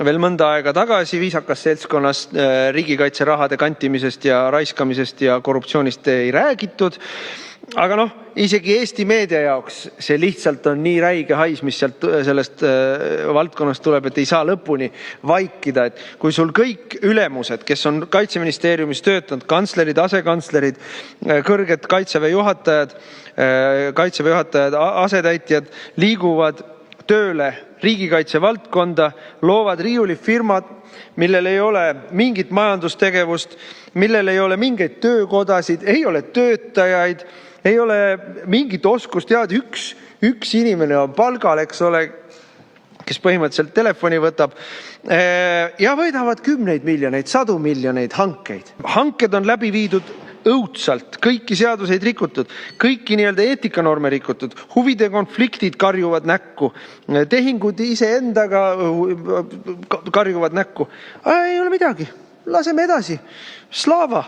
veel mõnda aega tagasi viisakas seltskonnas riigikaitse rahade kantimisest ja raiskamisest ja korruptsioonist ei räägitud. Aga isegi Eesti meedia jaoks see lihtsalt on nii räige hais, mis sellest valdkonnast tuleb, et ei saa lõpuni vaikida. Et kui sul kõik ülemused, kes on Kaitseministeeriumis töötanud, kantslerid, asekantslerid, kõrged Kaitseväe juhatajad, asetäitjad liiguvad tööle riigikaitse valdkonda, loovad riiulifirmad, millel ei ole mingit majandustegevust, millel ei ole mingeid töökodasid, ei ole töötajaid, ei ole mingit oskust teada. Üks inimene on palgal, eks ole, kes põhimõtteliselt telefoni võtab ja võidavad 10 miljoneid, 100 miljoneid hankeid. Hanked on läbi viidud õudsalt, kõiki seaduseid rikutud, kõiki nii-öelda eetikanorme rikutud, huvide konfliktid karjuvad näkku, tehingud iseendaga karjuvad näkku. Ei ole midagi, laseme edasi. Slava,